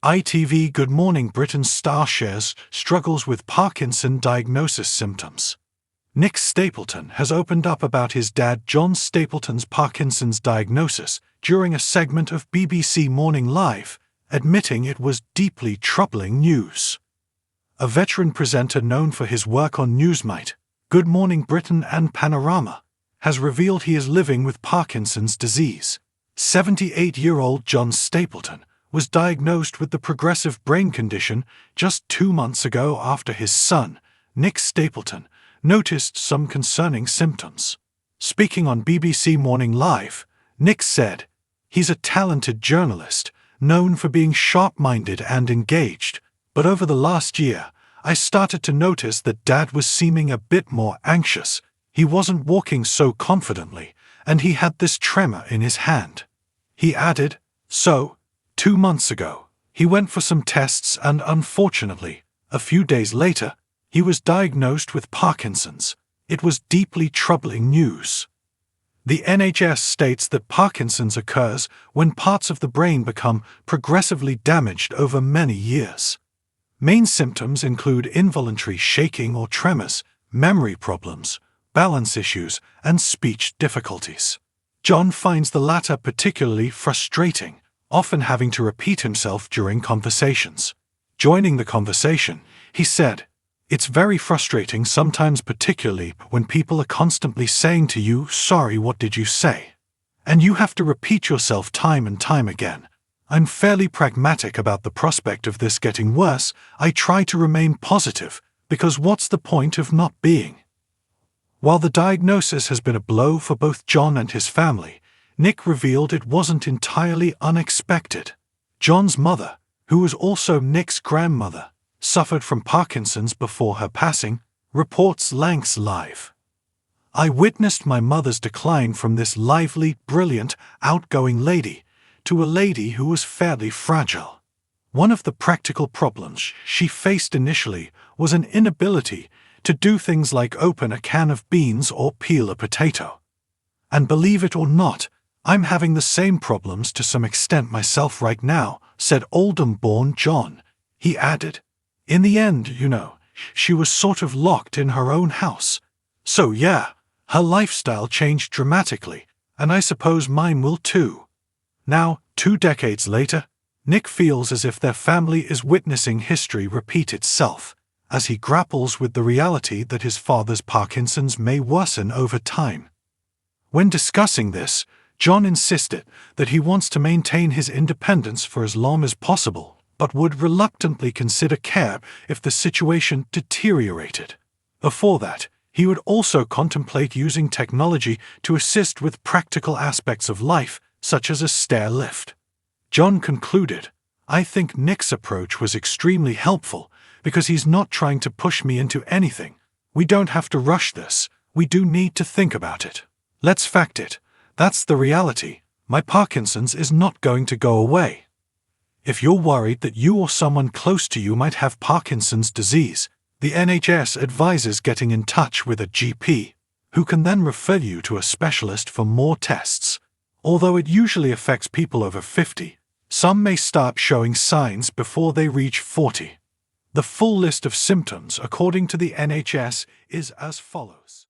ITV Good Morning Britain star shares struggles with Parkinson diagnosis symptoms. Nick Stapleton has opened up about his dad John Stapleton's Parkinson's diagnosis during a segment of BBC Morning Live, admitting it was deeply troubling news. A veteran presenter known for his work on Newsnight, Good Morning Britain and Panorama, has revealed he is living with Parkinson's disease. 78-year-old John Stapleton was diagnosed with the progressive brain condition just 2 months ago after his son, Nick Stapleton, noticed some concerning symptoms. Speaking on BBC Morning Live, Nick said, "He's a talented journalist, known for being sharp-minded and engaged, but over the last year, I started to notice that Dad was seeming a bit more anxious. He wasn't walking so confidently, and he had this tremor in his hand." He added, "So, 2 months ago, he went for some tests and unfortunately, a few days later, he was diagnosed with Parkinson's. It was deeply troubling news." The NHS states that Parkinson's occurs when parts of the brain become progressively damaged over many years. Main symptoms include involuntary shaking or tremors, memory problems, balance issues, and speech difficulties. John finds the latter particularly frustrating, often having to repeat himself during conversations. Joining the conversation, he said, "It's very frustrating sometimes, particularly when people are constantly saying to you, 'Sorry, what did you say?' And you have to repeat yourself time and time again. I'm fairly pragmatic about the prospect of this getting worse. I try to remain positive, because what's the point of not being?" While the diagnosis has been a blow for both John and his family, Nick revealed it wasn't entirely unexpected. John's mother, who was also Nick's grandmother, suffered from Parkinson's before her passing, reports Lancs Live. "I witnessed my mother's decline from this lively, brilliant, outgoing lady to a lady who was fairly fragile. One of the practical problems she faced initially was an inability to do things like open a can of beans or peel a potato. And believe it or not, I'm having the same problems to some extent myself right now," said Oldham-born John. He added, "In the end, she was sort of locked in her own house. So yeah, her lifestyle changed dramatically, and I suppose mine will too." Now, 2 decades later, Nick feels as if their family is witnessing history repeat itself, as he grapples with the reality that his father's Parkinson's may worsen over time. When discussing this, John insisted that he wants to maintain his independence for as long as possible, but would reluctantly consider care if the situation deteriorated. Before that, he would also contemplate using technology to assist with practical aspects of life, such as a stair lift. John concluded, "I think Nick's approach was extremely helpful because he's not trying to push me into anything. We don't have to rush this. We do need to think about it. Let's fact it. That's the reality. My Parkinson's is not going to go away. If you're worried that you or someone close to you might have Parkinson's disease, the NHS advises getting in touch with a GP, who can then refer you to a specialist for more tests. Although it usually affects people over 50, some may start showing signs before they reach 40. The full list of symptoms, according to the NHS, is as follows.